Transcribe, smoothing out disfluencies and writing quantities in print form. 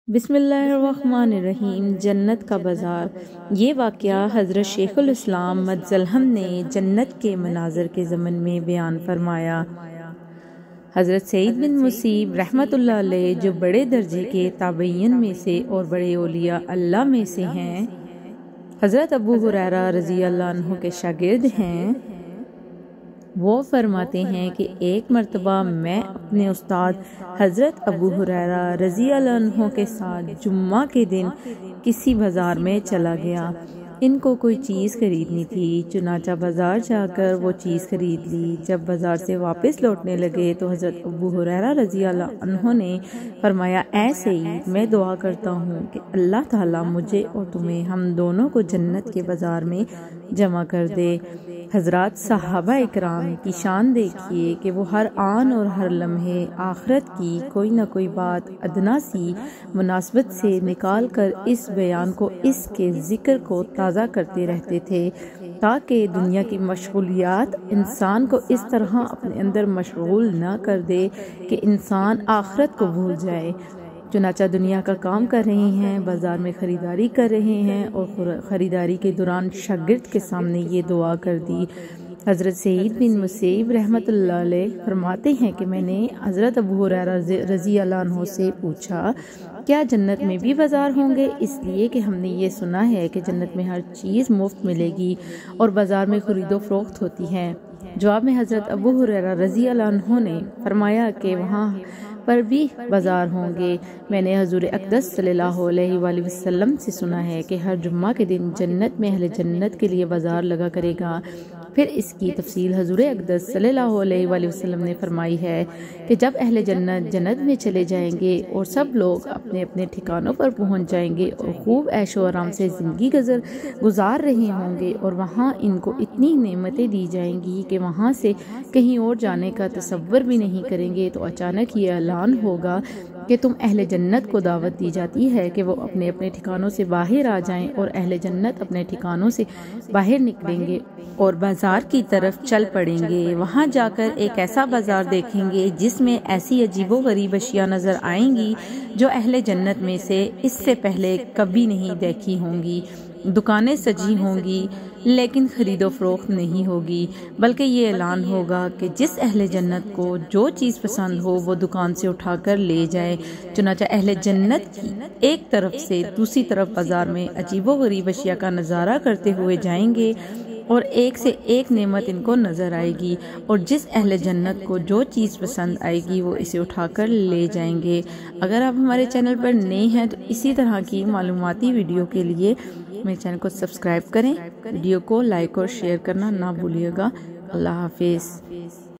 بسم اللہ الرحمن الرحیم۔ جنت کا بازار۔ یہ واقعہ حضرت شیخ الاسلام مدظلہم نے جنت کے مناظر کے ضمن میں بیان فرمایا۔ حضرت سعید بن مسیب رحمۃ اللہ علیہ جو بڑے درجے کے تابعین میں سے اور بڑے اولیاء اللہ میں سے ہیں، حضرت ابو ہریرہ رضی اللہ عنہ کے شاگرد ہیں، وہ فرماتے ہیں کہ ایک مرتبہ میں اپنے استاد حضرت ابو ہریرہ رضی اللہ عنہ کے ساتھ جمعہ کے دن کسی بازار میں چلا گیا۔ ان کو کوئی چیز خریدنی تھی، چنانچہ بازار جا کر وہ چیز خرید لی۔ جب بازار سے واپس لوٹنے لگے تو حضرت ابو ہریرہ رضی اللہ عنہ نے فرمایا، اے سعید، میں دعا کرتا ہوں کہ اللہ تعالیٰ مجھے اور تمہیں ہم دونوں کو جنت کے بازار میں جمع کر دے۔ حضرات صحابہ اکرام کی شان دیکھیے کہ وہ ہر آن اور ہر لمحے آخرت کی کوئی نہ کوئی بات ادنا سی مناسبت سے نکال کر اس بیان کو، اس کے ذکر کو تازہ کرتے رہتے تھے، تاکہ دنیا کی مشغولیات انسان کو اس طرح اپنے اندر مشغول نہ کر دے کہ انسان آخرت کو بھول جائے۔ چنانچہ دنیا کا کام کر رہے ہیں، بازار میں خریداری کر رہے ہیں، اور خریداری کے دوران شاگرد کے سامنے یہ دعا کر دی۔ حضرت سعید بن مسیب رحمۃ اللہ علیہ فرماتے ہیں کہ میں نے حضرت ابو ہریرہ رضی اللہ عنہ سے پوچھا، کیا جنت میں بھی بازار ہوں گے؟ اس لیے کہ ہم نے یہ سنا ہے کہ جنت میں ہر چیز مفت ملے گی اور بازار میں خرید و فروخت ہوتی ہے۔ جواب میں حضرت ابو ہریرہ رضی اللہ عنہ نے فرمایا کہ وہاں پر بھی بازار ہوں گے۔ میں نے حضور اقدس صلی اللہ علیہ وآلہ وسلم سے سنا ہے کہ ہر جمعہ کے دن جنت میں اہل جنت کے لیے بازار لگا کرے گا۔ پھر اس کی تفصیل حضور اقدس صلی اللہ علیہ وآلہ وسلم نے فرمائی ہے کہ جب اہل جنت جنت میں چلے جائیں گے اور سب لوگ اپنے اپنے ٹھکانوں پر پہنچ جائیں گے اور خوب عیش و آرام سے زندگی گزار رہے ہوں گے، اور وہاں ان کو اتنی نعمتیں دی جائیں گی کہ وہاں سے کہیں اور جانے کا تصور بھی نہیں کریں گے، تو اچانک یہ اعلان ہوگا کہ تم اہل جنت کو دعوت دی جاتی ہے کہ وہ اپنے اپنے ٹھکانوں سے باہر آ جائیں، اور اہل جنت اپنے ٹھکانوں سے باہر نکلیں گے اور بازار کی طرف چل پڑیں گے۔ وہاں جا کر ایک ایسا بازار دیکھیں گے جس میں ایسی عجیب و غریب اشیاء نظر آئیں گی جو اہل جنت میں سے اس سے پہلے کبھی نہیں دیکھی ہوں گی۔ دکانیں سجی ہوں گی لیکن خرید و فروخت نہیں ہوگی، بلکہ یہ اعلان ہوگا کہ جس اہل جنت کو جو چیز پسند ہو وہ دکان سے اٹھا کر لے جائے۔ چنانچہ اہل جنت کی ایک طرف سے دوسری طرف بازار میں عجیب و غریب اشیاء کا نظارہ کرتے ہوئے جائیں گے، اور ایک سے ایک نعمت ان کو نظر آئے گی، اور جس اہل جنت کو جو چیز پسند آئے گی وہ اسے اٹھا کر لے جائیں گے۔ اگر آپ ہمارے چینل پر نئے ہیں تو اسی طرح کی معلوماتی ویڈیو کے لیے میرے چینل کو سبسکرائب کریں، ویڈیو کو لائک اور شیئر کرنا نہ بھولیے گا۔ اللہ حافظ۔